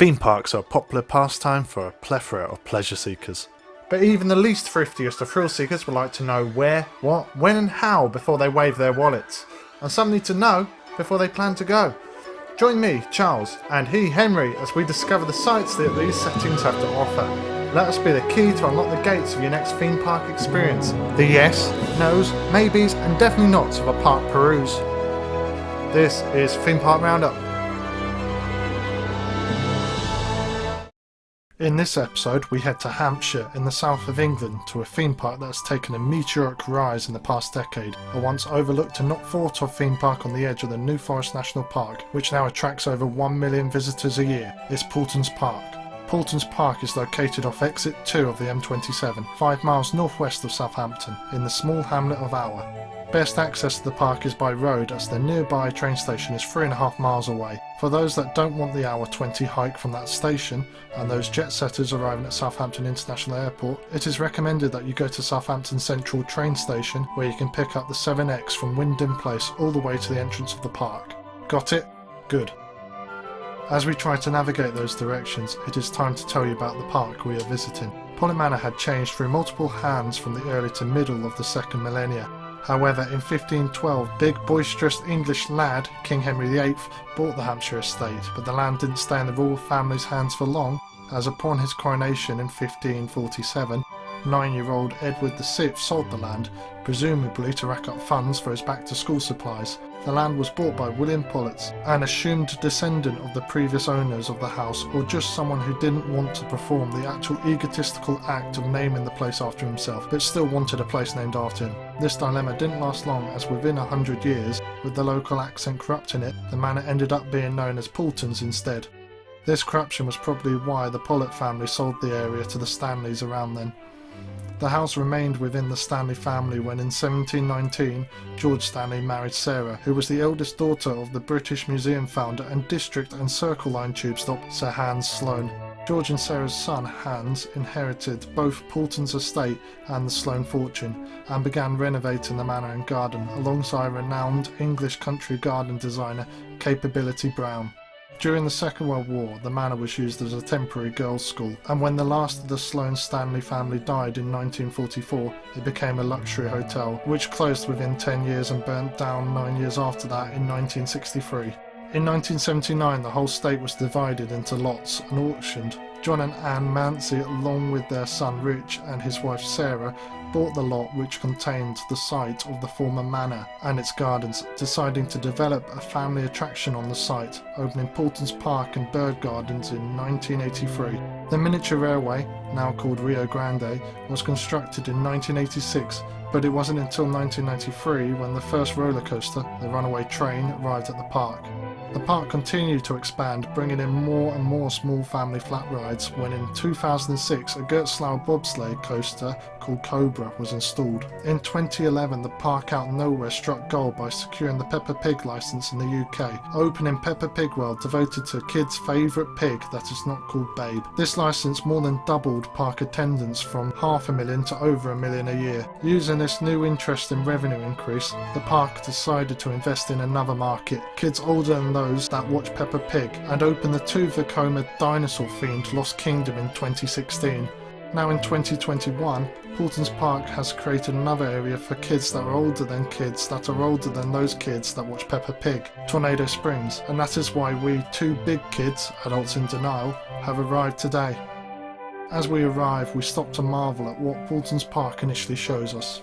Theme parks are a popular pastime for a plethora of pleasure seekers. But even the least thriftiest of thrill seekers would like to know where, what, when and how before they wave their wallets. And some need to know before they plan to go. Join me, Charles, and he, Henry, as we discover the sights that these settings have to offer. Let us be the key to unlock the gates of your next theme park experience. The yes, no's, maybes and definitely nots of a park peruse. This is Theme Park Roundup. In this episode, we head to Hampshire in the south of England to a theme park that has taken a meteoric rise in the past decade, a once overlooked and not thought of theme park on the edge of the New Forest National Park, which now attracts over 1 million visitors a year. It's Paultons Park. Paultons Park is located off exit 2 of the M27, 5 miles northwest of Southampton, in the small hamlet of Our. Best access to the park is by road, as the nearby train station is 3.5 miles away. For those that don't want the hour 20 hike from that station, and those jet setters arriving at Southampton International Airport, it is recommended that you go to Southampton Central train station, where you can pick up the 7X from Wyndham Place all the way to the entrance of the park. Got it? Good. As we try to navigate those directions, it is time to tell you about the park we are visiting. Pulling Manor had changed through multiple hands from the early to middle of the second millennia. However, in 1512, big boisterous English lad, King Henry VIII, bought the Hampshire estate, but the land didn't stay in the royal family's hands for long, as upon his coronation in 1547, 9-year-old Edward VI sold the land, presumably to rack up funds for his back-to-school supplies. The land was bought by William Paultons, an assumed descendant of the previous owners of the house, or just someone who didn't want to perform the actual egotistical act of naming the place after himself, but still wanted a place named after him. This dilemma didn't last long, as within 100 years, with the local accent corrupting it, the manor ended up being known as Paultons instead. This corruption was probably why the Paulet family sold the area to the Stanleys around then. The house remained within the Stanley family when in 1719 George Stanley married Sarah, who was the eldest daughter of the British Museum founder and District and Circle Line tube stop Sir Hans Sloane. George and Sarah's son Hans inherited both Paultons estate and the Sloane fortune, and began renovating the manor and garden alongside renowned English country garden designer Capability Brown. During the Second World War, the manor was used as a temporary girls' school, and when the last of the Sloane Stanley family died in 1944, it became a luxury hotel, which closed within 10 years and burnt down 9 years after that in 1963. In 1979, the whole estate was divided into lots and auctioned. John and Anne Mancy, along with their son Rich and his wife Sarah, bought the lot which contained the site of the former manor and its gardens, deciding to develop a family attraction on the site, opening Paultons Park and Bird Gardens in 1983. The miniature railway, now called Rio Grande, was constructed in 1986, but it wasn't until 1993 when the first roller coaster, the Runaway Train, arrived at the park. The park continued to expand, bringing in more and more small family flat rides, when in 2006 a Gertzlau bobsleigh coaster called Cobra was installed. In 2011 the park out nowhere struck gold by securing the Peppa Pig licence in the UK, opening Peppa Pig World, devoted to kids' favourite pig that is not called Babe. This licence more than doubled park attendance from 500,000 to over 1 million a year. Using this new interest in revenue increase, the park decided to invest in another market, kids older than those that watch Peppa Pig, and opened the Tutankhamun dinosaur-themed Lost Kingdom in 2016. Now in 2021, Paultons Park has created another area for kids that are older than kids that are older than those kids that watch Peppa Pig, Tornado Springs, and that is why we two big kids, adults in denial, have arrived today. As we arrive, we stop to marvel at what Paultons Park initially shows us.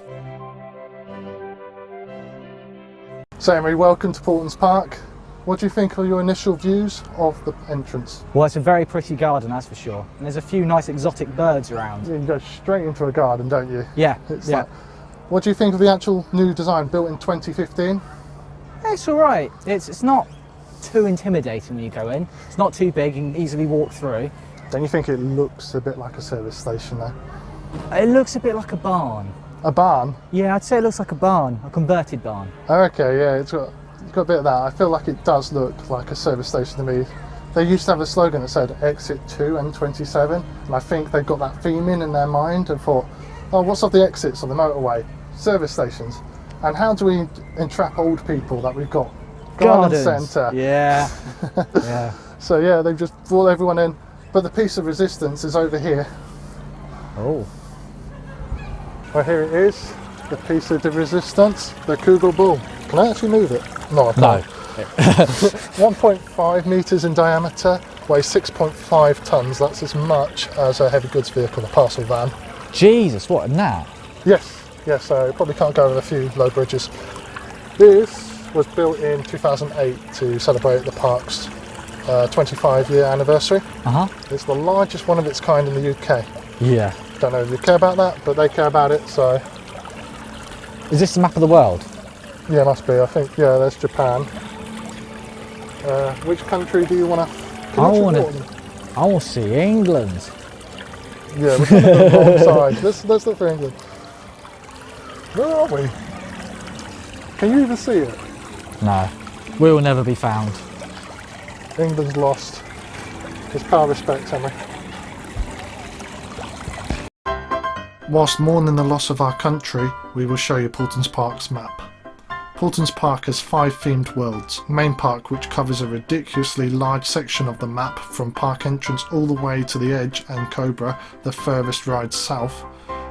So Henry, welcome to Paultons Park. What do you think are your initial views of the entrance? Well, it's a very pretty garden, that's for sure. And there's a few nice exotic birds around. You go straight into a garden, don't you? Yeah, Like, what do you think of the actual new design, built in 2015? It's all right. It's not too intimidating when you go in. It's not too big, you can easily walk through. Don't you think it looks a bit like a service station though? It looks a bit like a barn. A barn? Yeah, I'd say it looks like a barn, a converted barn. Oh, okay, yeah, it's got a bit of that. I feel like it does look like a service station to me. They used to have a slogan that said exit 2 and 27, and I think they got that theme in their mind and thought, oh, what's off the exits on the motorway? Service stations. And how do we entrap old people that we've got? Garden centre. Yeah. Yeah. So yeah, they've just brought everyone in. But the piece of resistance is over here. Oh. Well, here it is. The piece of the resistance, the Kugel ball. Can I actually move it? No, I can't. No. 1.5 metres in diameter, weighs 6.5 tonnes. That's as much as a heavy goods vehicle, a parcel van. Jesus, what a gnat. Yes, so probably can't go over a few low bridges. This was built in 2008 to celebrate the park's 25-year anniversary. It's the largest one of its kind in the UK. Yeah. Don't know if you care about that, but they care about it, so... Is this the map of the world? Yeah, must be. I think, yeah, there's Japan. Which country do you want to... I want to see England. Yeah, we're kind of on the wrong side. Let's look for England. Where are we? Can you even see it? No. We will never be found. England's lost. Just pay our respects, Henry. Whilst mourning the loss of our country, we will show you Paultons Park's map. Paultons Park has 5 themed worlds. Main Park, which covers a ridiculously large section of the map from park entrance all the way to the edge, and Cobra, the furthest ride south.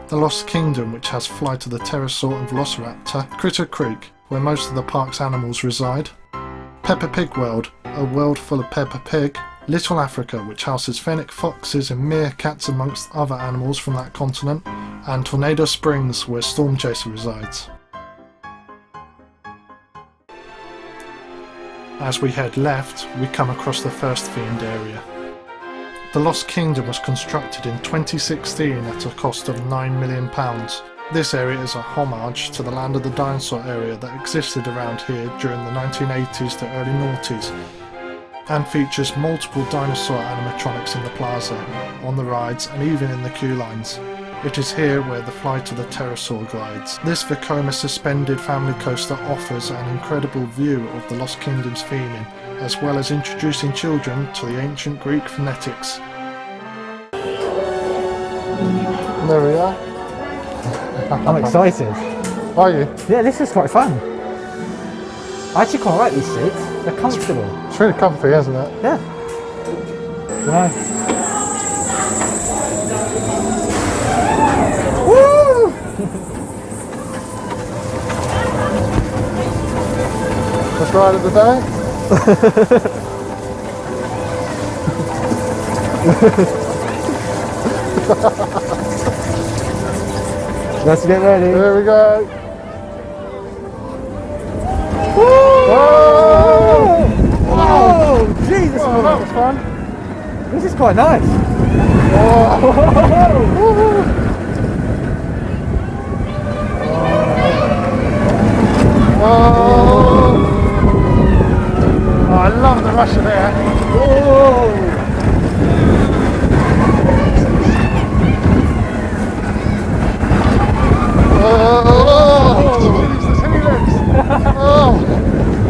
The Lost Kingdom, which has Flight of the Pterosaur and Velociraptor. Critter Creek, where most of the park's animals reside. Peppa Pig World, a world full of Peppa Pig. Little Africa, which houses fennec foxes and meerkats amongst other animals from that continent. And Tornado Springs, where Storm Chaser resides. As we head left, we come across the first themed area. The Lost Kingdom was constructed in 2016 at a cost of £9 million. This area is a homage to the Land of the Dinosaur area that existed around here during the 1980s to early noughties, and features multiple dinosaur animatronics in the plaza, on the rides and even in the queue lines. It is here where the Flight of the Pterosaur glides. This Vekoma suspended family coaster offers an incredible view of the Lost Kingdom's theming, as well as introducing children to the ancient Greek phonetics. There we are. I'm excited. Are you? Yeah, this is quite fun. I actually quite like these seats. They're comfortable. It's really comfy, isn't it? Yeah. Nice. Woo! First ride of the day. Let's get ready. Here we go. Whoa! Oh, Jesus! Oh, that was fun. This is quite nice. Oh. Oh, I love the rush of air. Whoa! Oh, Jesus, helix!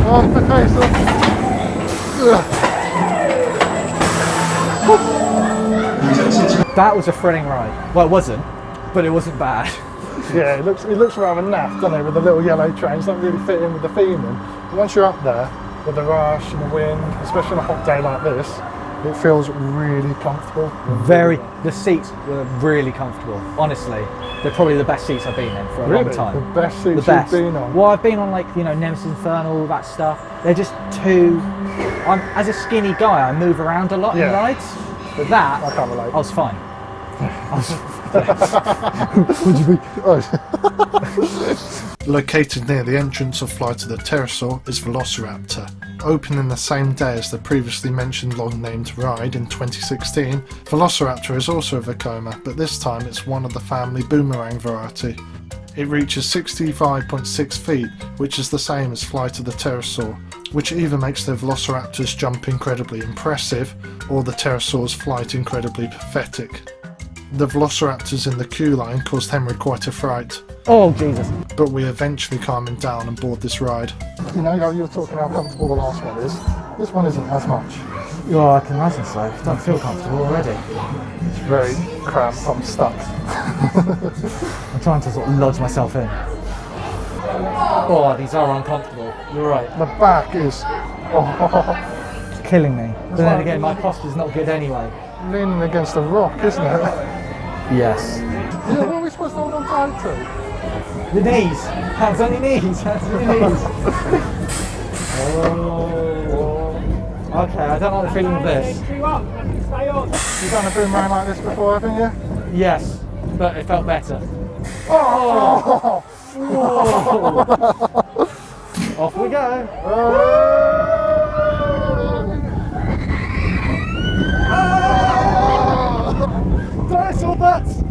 Oh, my face. That was a thrilling ride. Well, it wasn't, but it wasn't bad. Yeah, it looks rather naff, doesn't it, with the little yellow trains. Don't really fit in with the theming. But once you're up there, with the rush and the wind, especially on a hot day like this, it feels really comfortable. The seats were really comfortable. Honestly, they're probably the best seats I've been in for a long time. The best seats you've been on? Well, I've been on Nemesis Infernal, all that stuff. They're just too... as a skinny guy, I move around a lot in rides. But that, I can't relate. I was fine. Would you be? Oh. Located near the entrance of Flight of the Pterosaur is Velociraptor. Opening the same day as the previously mentioned long-named ride in 2016, Velociraptor is also a Vekoma, but this time it's one of the family boomerang variety. It reaches 65.6 feet, which is the same as Flight of the Pterosaur, which either makes the Velociraptor's jump incredibly impressive, or the Pterosaur's flight incredibly pathetic. The Velociraptors in the queue line caused Henry quite a fright. Oh, Jesus. But we eventually calmed him down and board this ride. You know, you were talking how comfortable the last one is. This one isn't as much. Oh, I can imagine so. I don't feel comfortable already. It's very cramped. I'm stuck. I'm trying to sort of lodge myself in. Oh, these are uncomfortable. You're right. The back is... Oh, killing me. But then again, my posture's not good anyway. Leaning against a rock, isn't it? Yes. Yeah, what are we supposed to hold on tight to? The knees. Hands on your knees. Hands on your knees. Oh. Okay, I don't like the feeling of this. You've done a boomerang like this before, haven't you? Yes, but it felt better. Oh! Off we go. Dinosaur butts!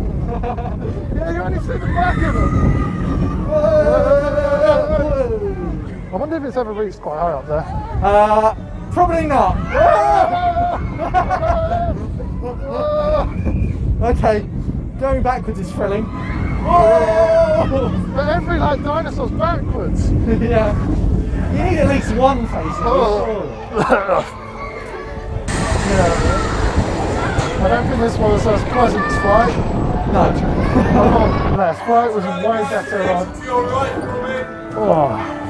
Yeah, you only see the back of them. I wonder if it's ever reached quite high up there. Probably not. Okay, going backwards is thrilling. But every like dinosaur's backwards. Yeah. You need at least one face. I don't think this was as pleasant as Flight. No. Less. Flight was way better on. Oh.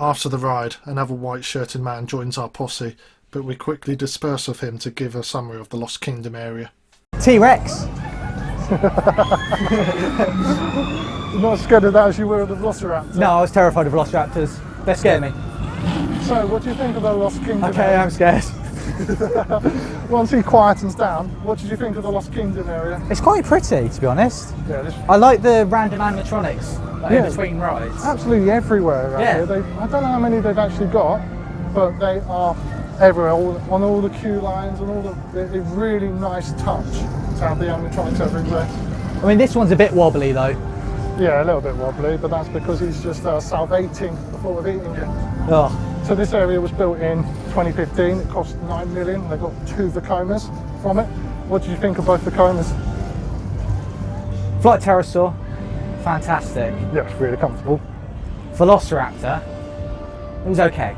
After the ride, another white-shirted man joins our posse, but we quickly disperse of him to give a summary of the Lost Kingdom area. T-Rex. You're not as scared of that as you were of the Velociraptor? No, I was terrified of velociraptors. They scare me. So, what do you think of the Lost Kingdom? Okay, area? I'm scared. Once he quietens down, what did you think of the Lost Kingdom area? It's quite pretty, to be honest. Yeah, I like the random animatronics in between rides. Absolutely everywhere around here. I don't know how many they've actually got, but they are everywhere, on all the queue lines and all the. It's really nice touch to have the animatronics everywhere. I mean, this one's a bit wobbly though. Yeah, a little bit wobbly, but that's because he's just salvating the thought of eating it. Oh. So this area was built in 2015. It cost 9 million. They got 2 Vecomas from it. What did you think of both Vecomas? Flight Pterosaur, fantastic. Yeah, it's really comfortable. Velociraptor, it was okay.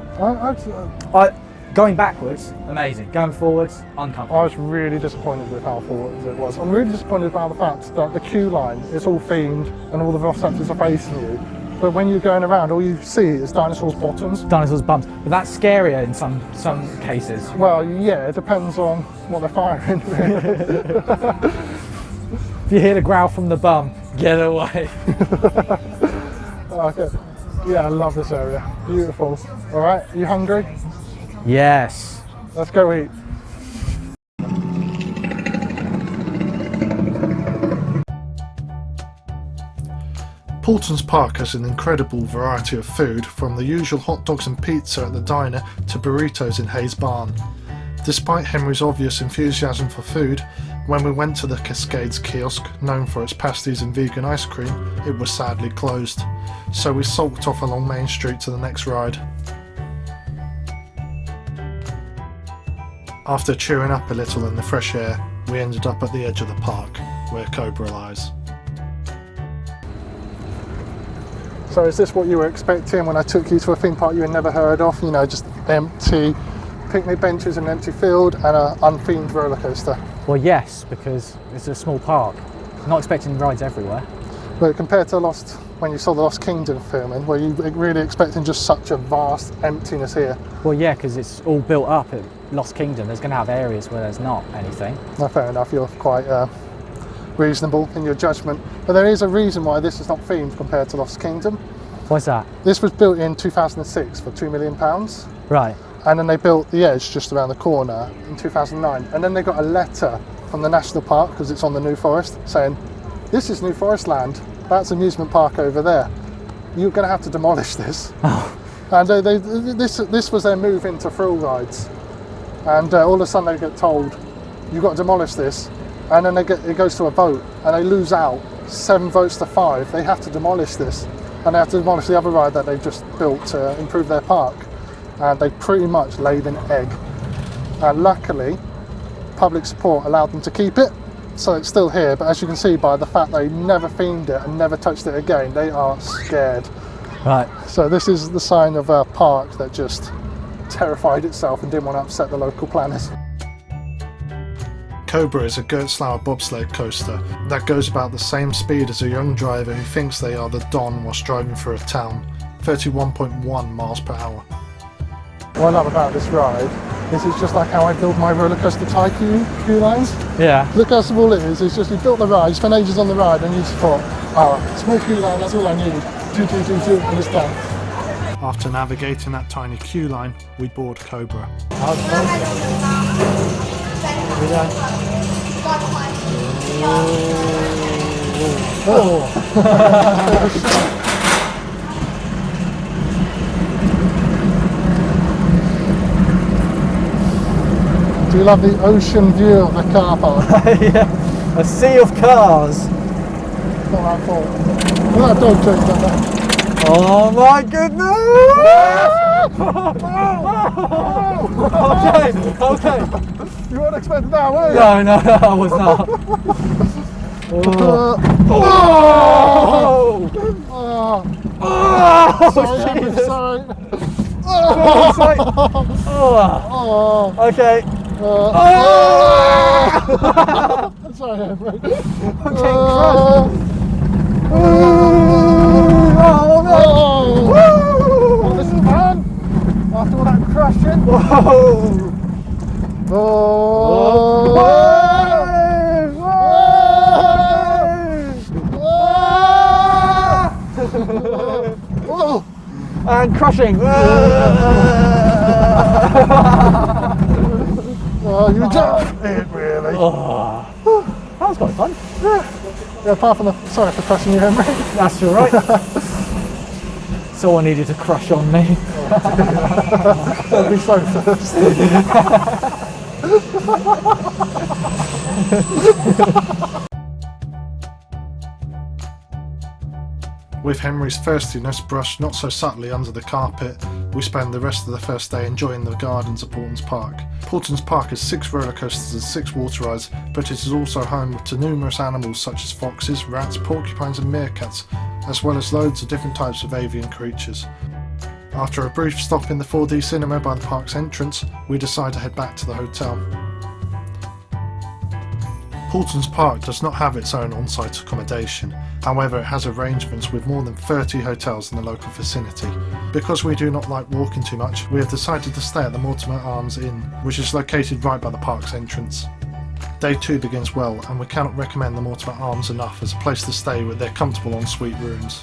Going backwards, amazing. Going forwards, uncomfortable. I was really disappointed with how forward it was. I'm really disappointed about the fact that the queue line is all themed and all the Velociraptors are facing you. But when you're going around, all you see is dinosaurs' bottoms. Dinosaurs' bums. But that's scarier in some cases. Well, yeah, it depends on what they're firing. If you hear the growl from the bum, get away. Okay. Yeah, I love this area. Beautiful. All right, you hungry? Yes. Let's go eat. Paultons Park has an incredible variety of food, from the usual hot dogs and pizza at the diner to burritos in Hayes Barn. Despite Henry's obvious enthusiasm for food, when we went to the Cascades kiosk, known for its pasties and vegan ice cream, it was sadly closed. So we sulked off along Main Street to the next ride. After cheering up a little in the fresh air, we ended up at the edge of the park, where Cobra lies. So is this what you were expecting when I took you to a theme park you had never heard of? You know, just empty picnic benches and an empty field and an unthemed roller coaster? Well, yes, because it's a small park. Not expecting rides everywhere. But compared to when you saw the Lost Kingdom filming, were you really expecting just such a vast emptiness here? Well, yeah, because it's all built up at Lost Kingdom. There's going to have areas where there's not anything. No, fair enough. You're quite reasonable in your judgment. But there is a reason why this is not themed compared to Lost Kingdom. What's that? This was built in 2006 for £2 million. Right. And then they built the edge just around the corner in 2009. And then they got a letter from the National Park, because it's on the New Forest, saying, this is New Forest land, that's Amusement Park over there. You're going to have to demolish this. Oh. And this was their move into thrill rides. And all of a sudden they get told, you've got to demolish this. And then it goes to a vote, and they lose out 7 votes to 5. They have to demolish this. And they have to demolish the other ride that they just built to improve their park. And they pretty much laid an egg. And luckily, public support allowed them to keep it, so it's still here. But as you can see by the fact they never themed it and never touched it again, they are scared. Right. So this is the sign of a park that just terrified itself and didn't want to upset the local planners. Cobra is a Gertzlauer bobsled coaster that goes about the same speed as a young driver who thinks they are the Don whilst driving through a town, 31.1 miles per hour. What I love about this ride This is just like how I build my roller coaster tycoon queue lines. Yeah. Look how small it is. It's just you built the ride, you spent ages on the ride, and you just thought, oh, small queue line, that's all I need. Do, and it's done. After navigating that tiny queue line, we board Cobra. Do you love the ocean view of the car park? Yeah. A sea of cars. Not that fault. Look at that dog joke like that. Oh my goodness! Okay. You weren't expecting that, were you? No, I was not. Sorry. Okay. Sorry, Henry. I'm getting crushed. Oh, this is fun. After all that crushing. And crushing. Oh, you just it really. That was quite fun. Yeah, apart from the sorry for crushing you, Henry. That's all right. Someone needed to crush on me. Don't be so thirsty. With Henry's thirstiness brushed not so subtly under the carpet, we spend the rest of the first day enjoying the gardens of Paultons Park. Paultons Park has 6 roller coasters and 6 water rides, but it is also home to numerous animals such as foxes, rats, porcupines and meerkats, as well as loads of different types of avian creatures. After a brief stop in the 4D cinema by the park's entrance, we decide to head back to the hotel. Paultons Park does not have its own on-site accommodation, however it has arrangements with more than 30 hotels in the local vicinity. Because we do not like walking too much, we have decided to stay at the Mortimer Arms Inn, which is located right by the park's entrance. Day 2 begins well, and we cannot recommend the Mortimer Arms enough as a place to stay with their comfortable ensuite rooms.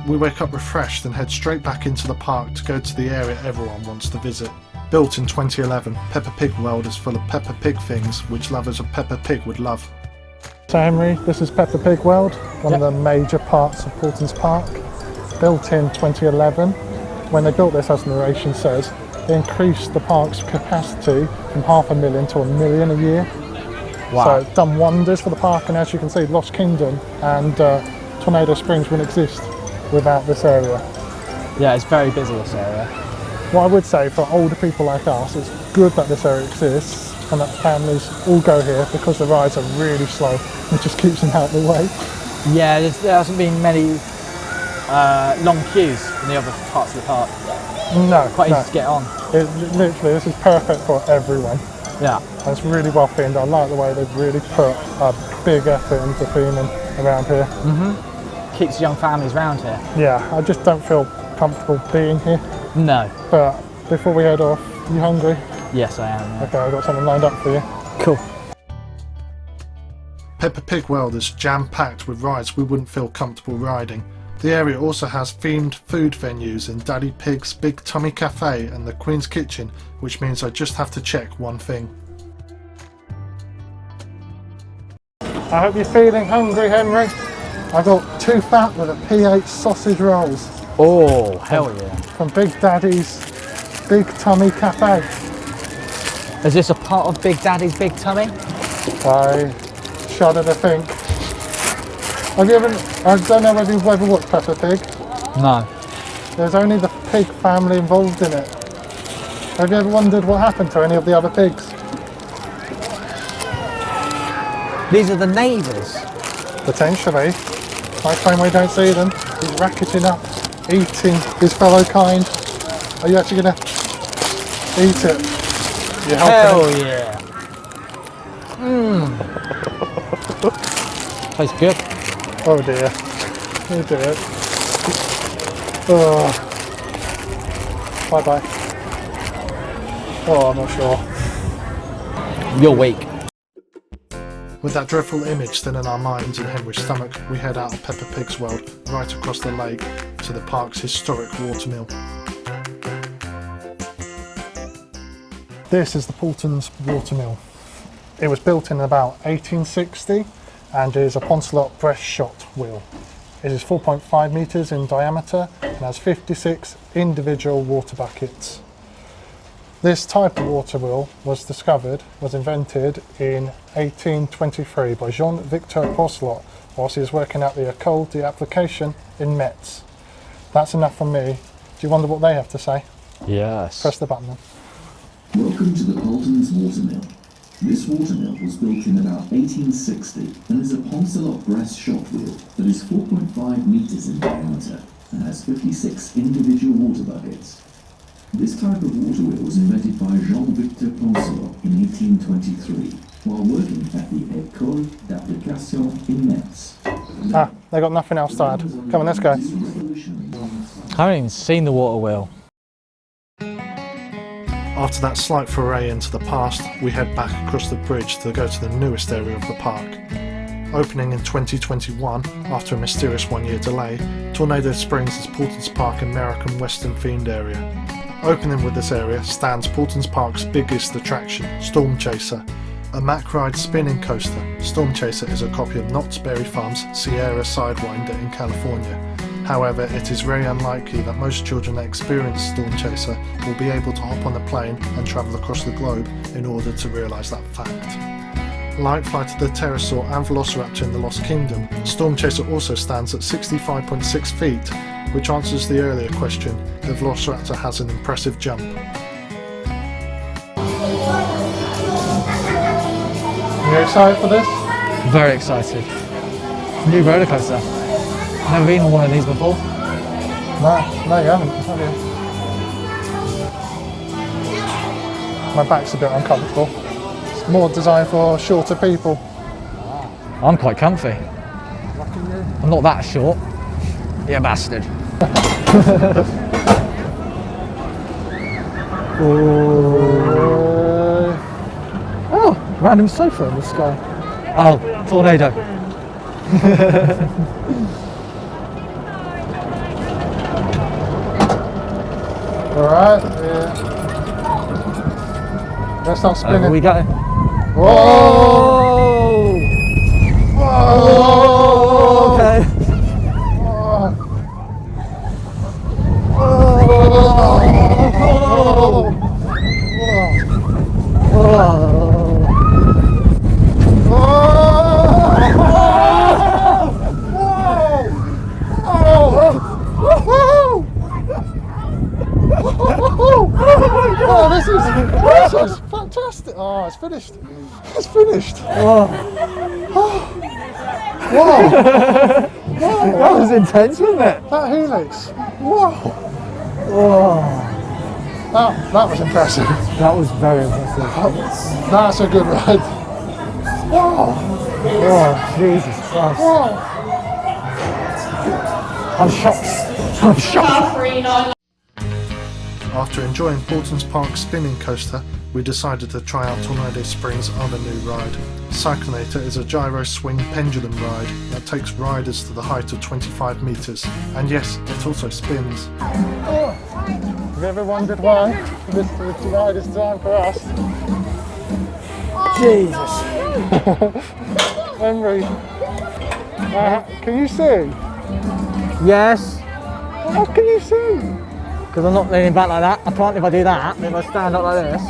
We wake up refreshed and head straight back into the park to go to the area everyone wants to visit. Built in 2011, Peppa Pig World is full of Peppa Pig things which lovers of Peppa Pig would love. So Henry, this is Peppa Pig World, one of the major parts of Paultons Park. Built in 2011. When they built this, as the narration says, they increased the park's capacity from 500,000 to 1 million a year. Wow. So it's done wonders for the park, and as you can see, Lost Kingdom and Tornado Springs wouldn't exist without this area. Yeah, it's very busy, this area. What I would say for older people like us, it's good that this area exists and that families all go here because the rides are really slow. It just keeps them out of the way. Yeah, there hasn't been many long queues in the other parts of the park. No, Quite easy to get on. Literally, this is perfect for everyone. Yeah. And it's really well themed. I like the way they've really put a big effort into theming around here. Keeps young families around here. Yeah, I just don't feel comfortable being here. No. But before we head off, you hungry? Yes, I am. Yeah. Okay, I've got something lined up for you. Cool. Peppa Pig World is jam-packed with rides we wouldn't feel comfortable riding. The area also has themed food venues in Daddy Pig's Big Tummy Cafe and the Queen's Kitchen, which means I just have to check one thing. I hope you're feeling hungry, Henry. I got 2 fat with a P8 sausage rolls. Oh, hell yeah. From Big Daddy's Big Tummy Cafe. Is this a part of Big Daddy's Big Tummy? I shudder to think. Have you ever, I don't know whether you've ever watched Peppa Pig. No. There's only the pig family involved in it. Have you ever wondered what happened to any of the other pigs? These are the neighbours. Potentially. Might claim we don't see them. He's racketing up, eating his fellow kind. Are you actually going to eat it? You're helping him. Yeah. Tastes good. Oh dear. Oh dear. Oh. Bye bye. Oh, I'm not sure. You're weak. With that dreadful image still in our minds and Henry's stomach, we head out of Peppa Pig's World, right across the lake, to the park's historic Watermill. This is the Paultons Watermill. It was built in about 1860 and is a Poncelot breast-shot wheel. It is 4.5 metres in diameter and has 56 individual water buckets. This type of water wheel was invented in 1823 by Jean-Victor Poncelot whilst he was working at the École d'Application in Metz. That's enough from me. Do you wonder what they have to say? Yes. Press the button then. Welcome to the Paultons Watermill. This watermill was built in about 1860 and is a Poncelot breast shot wheel that is 4.5 metres in diameter and has 56 individual water buckets. This type of water wheel was invented by Jean-Victor Poncelot in 1823 while working at the École d'Application in Metz. Ah, they got nothing else to add. Come on, let's go. I haven't even seen the water wheel. After that slight foray into the past, we head back across the bridge to go to the newest area of the park. Opening in 2021, after a mysterious one-year delay, Tornado Springs is Paultons Park American Western themed area. Opening with this area stands Paultons Park's biggest attraction, Storm Chaser, a Mack Ride spinning coaster. Storm Chaser is a copy of Knott's Berry Farm's Sierra Sidewinder in California. However, it is very unlikely that most children that experience Storm Chaser will be able to hop on a plane and travel across the globe in order to realise that fact. Like Flight of the Pterosaur and Velociraptor in the Lost Kingdom, Storm Chaser also stands at 65.6 feet, which answers the earlier question, the Velociraptor has an impressive jump. Are you excited for this? Very excited. New roller coaster. Never been on one of these before. No, you haven't, have you? My back's a bit uncomfortable. It's more designed for shorter people. I'm quite comfy. I'm not that short. Yeah, bastard. Oh, random sofa in the sky. Oh, tornado. Alright, yeah. Let's start spinning. Over we go. Whoa! Whoa! Okay. Oh, this is fantastic. Oh, it's finished. It's finished. Oh. Wow. That was intense, wasn't it? That helix. Wow. Oh. That was impressive. That was very impressive. That's a good ride. Wow. Oh, Jesus Christ. Wow. I'm shocked. I'm shocked. After enjoying Paultons Park's spinning coaster, we decided to try out Tornado Springs' other new ride. Cyclonator is a gyro swing pendulum ride that takes riders to the height of 25 metres, and yes, it also spins. Oh, have you ever wondered why this ride is designed for us? Jesus. Henry, can you see? Yes. How can you see? Because I'm not leaning back like that. I can't if I do that. But if I stand up like this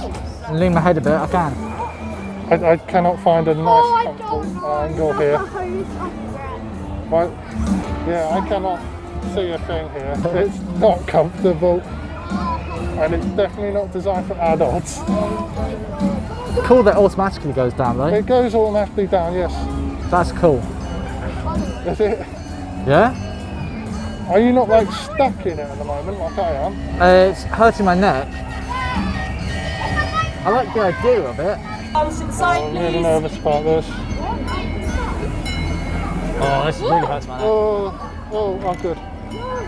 and lean my head a bit, I can. I cannot find a nice comfortable angle here. Well, yeah, I cannot see a thing here. It's not comfortable. And it's definitely not designed for adults. Cool that automatically goes down though. It goes automatically down, yes. That's cool. Is it? Yeah? Are you not like stuck in it at the moment like I am? It's hurting my neck. I like the idea of it. I'm really nervous about this. Oh, this really hurts my neck. Oh, good.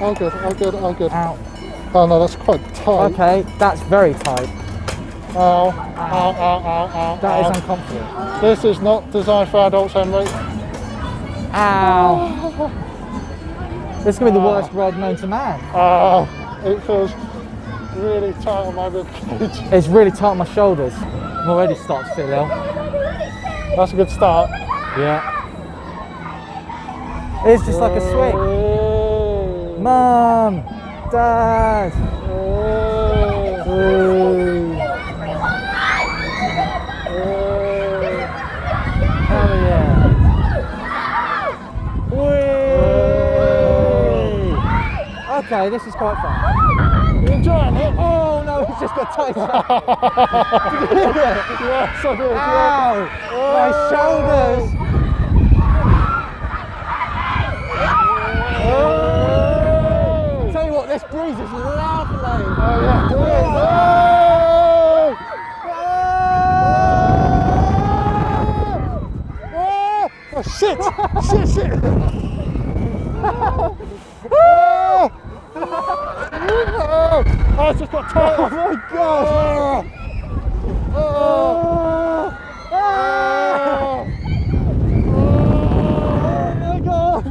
Oh, good. Ow. Oh no, that's quite tight. Okay, that's very tight. Ow, ow, ow, ow, ow. That is ow. uncomfortable. This is not designed for adults, Henry. Ow! This is going to be the worst ride known to man. Oh, it feels really tight on my rib cage. It's really tight on my shoulders. I'm already starting to feel ill. That's a good start. Yeah. It's just like a swing. Mum! Dad! Ooh. Oh yeah. Whee! Okay, this is quite fun. You enjoying it? Oh no, it's just got tighter. Yes, I did. Ow! My shoulders! Tell you what, this breeze is lovely. Oh yeah, do it. Oh shit! Shit! Shit! Oh, it's just got tight. Oh my god! Oh, my god!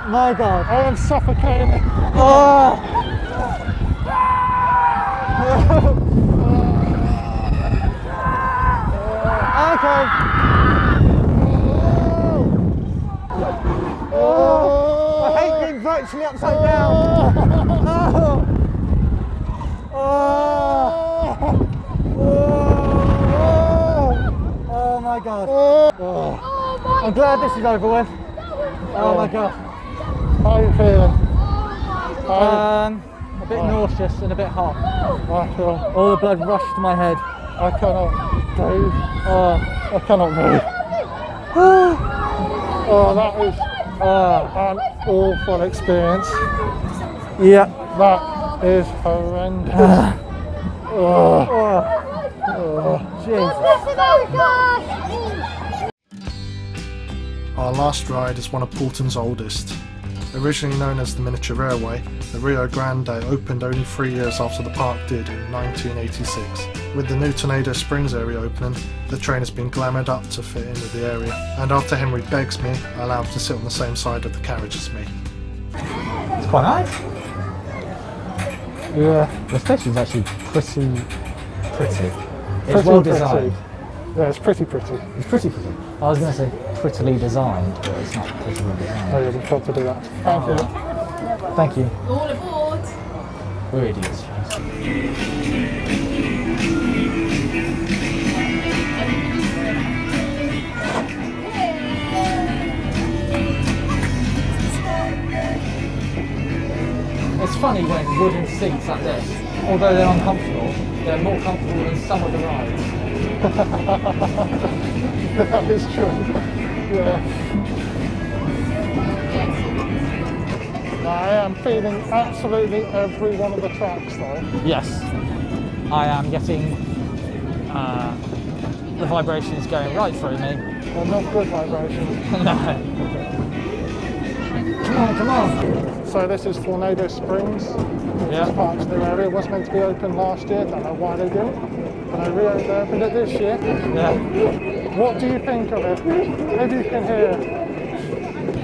Oh my god! I am suffocating. Oh. Okay. I hate being virtually upside down. Oh my god. I'm glad this is over with. Oh my god. How are you feeling? A bit nauseous and a bit hot. I feel. All the blood rushed to my head. I cannot breathe. I cannot move. Oh, that is an awful experience. Yeah. That is horrendous. Jesus. Our last ride is one of Paulton's oldest. Originally known as the Miniature Railway, the Rio Grande opened only 3 years after the park did in 1986. With the new Tornado Springs area opening, the train has been glamoured up to fit in with the area, and after Henry begs me, I allow him to sit on the same side of the carriage as me. It's quite nice. Yeah. The station's actually pretty. It's Pretty well pretty. designed. Yeah, it's pretty. It's pretty. I was going to say prettily designed, but it's not prettily designed. Oh yeah, we've got to do that. Thank you. Thank you. All aboard. We're idiots. It's funny when wooden seats like this, although they're uncomfortable, they're more comfortable than some of the rides. That is true. Yeah. I am feeling absolutely every one of the tracks though. Yes, I am getting the vibrations going right through me. Well, not good vibrations. No. Come on. So this is Tornado Springs, which Yeah. is Park's new area. It was meant to be open last year, don't know why they didn't. But they reopened it this year. Yeah. What do you think of it? Maybe you can hear.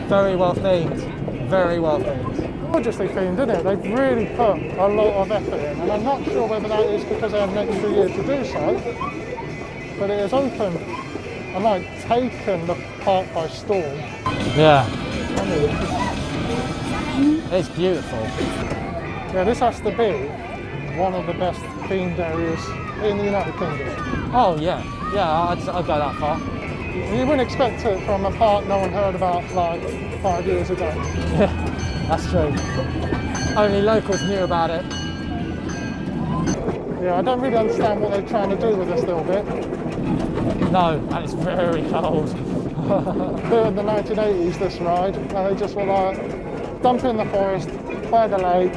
Very well themed. Very well themed. Gorgeously themed, isn't it? They've really put a lot of effort in, and I'm not sure whether that is because they have an extra year to do so, but it has opened and like taken the park by storm. Yeah. It's beautiful. Yeah, this has to be one of the best themed areas in the United Kingdom. Oh yeah. Yeah, I'd go that far. You wouldn't expect it from a park no one heard about like 5 years ago. Yeah, that's true. Only locals knew about it. Yeah, I don't really understand what they're trying to do with this little bit. No, and it's very cold. Built in the 1980s, this ride, and they just were like, dump it in the forest, by the lake.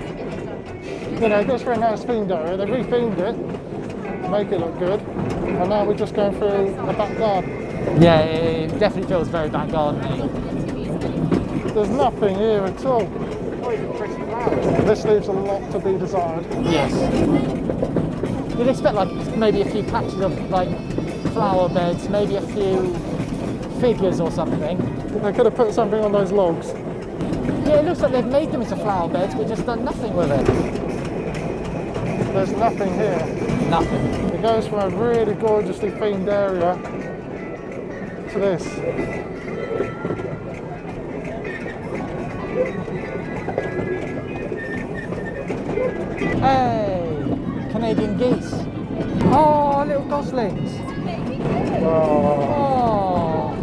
You know, this for a nice themed area. They rethemed it to make it look good, and now we're just going through the back garden. Yeah, it definitely feels very back garden-y. There's nothing here at all. This leaves a lot to be desired. Yes. You'd expect like maybe a few patches of like flower beds, maybe a few figures or something. They could have put something on those logs. Yeah, it looks like they've made them into flower beds but just done nothing with it. There's nothing here. Nothing. It goes from a really gorgeously themed area to this. Hey, Canadian geese. Oh, little goslings. Oh.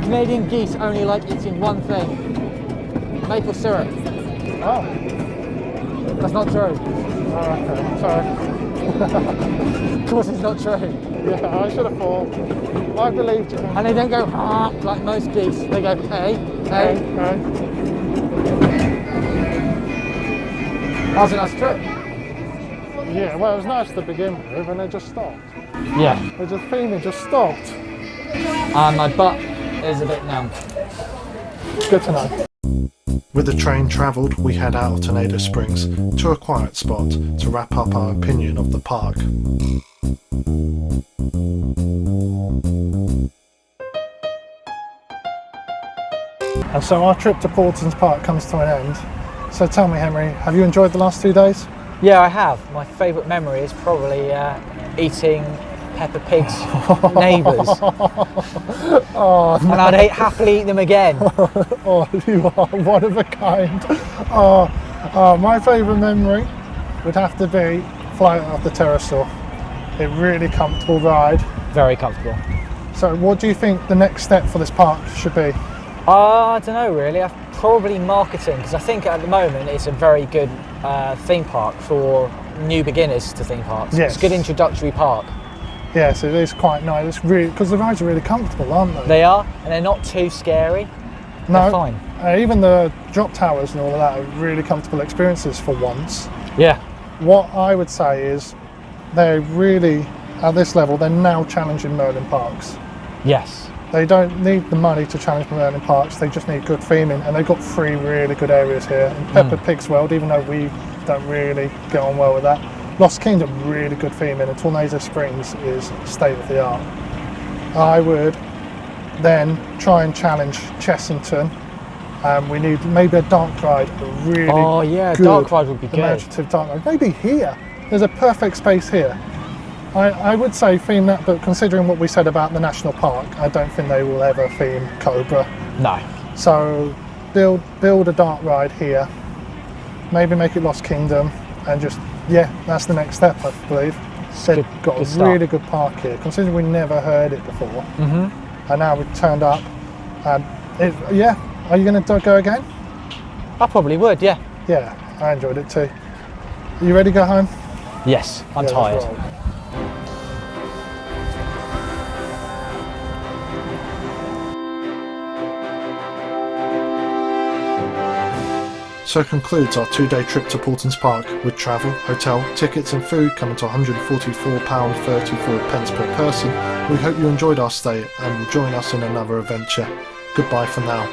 Canadian geese only like eating one thing. Maple syrup. Oh, That's not true. okay, sorry. Of course it's not true. Yeah, I should have thought. I believed you. And they don't go ah like most geese. They go hey, hey. Hey. That's a nice trip. Yeah, well, it was nice to begin with, and it just stopped. Yeah. It just theming just stopped. And my butt is a bit numb. Good to know. With the train travelled, we head out of Tornado Springs to a quiet spot to wrap up our opinion of the park. And so our trip to Paultons Park comes to an end. So tell me, Henry, have you enjoyed the last 2 days? Yeah, I have. My favourite memory is probably eating Peppa Pig's neighbours. Oh, And I'd happily eat them again. oh, you are one of a kind. My favourite memory would have to be flying off the Pterosaur. A really comfortable ride. Very comfortable. So what do you think the next step for this park should be? I don't know really. Probably marketing, because I think at the moment it's a very good theme park for new beginners to theme parks. Yes. It's a good introductory park. Yes, it is quite nice. It's really, because the rides are really comfortable, aren't they? They are, and they're not too scary. They're fine. Even the drop towers and all of that are really comfortable experiences for once. Yeah. What I would say is they're really, at this level, they're now challenging Merlin parks. Yes. They don't need the money to challenge Merlin parks, they just need good theming, and they've got 3 really good areas here. And Peppa Pig's World, even though we don't really get on well with that, Lost Kingdom, really good theming, and Tornado Springs is state of the art. I would then try and challenge Chessington. We need maybe a dark ride, a really Oh yeah, good, dark ride would be good. imaginative dark ride. Maybe here. There's a perfect space here. I would say theme that, but considering what we said about the national park, I don't think they will ever theme Cobra. No. So build a dark ride here. Maybe make it Lost Kingdom, and just that's the next step, I believe. They've got a really good park here, considering we never heard it before. Mhm. And now we've turned up. And are you going to go again? I probably would. Yeah. Yeah, I enjoyed it too. Are you ready to go home? Yes. I'm Yeah, tired. let's roll. So concludes our 2-day trip to Paultons Park, with travel, hotel, tickets and food coming to £144.34 per person. We hope you enjoyed our stay and will join us in another adventure. Goodbye for now.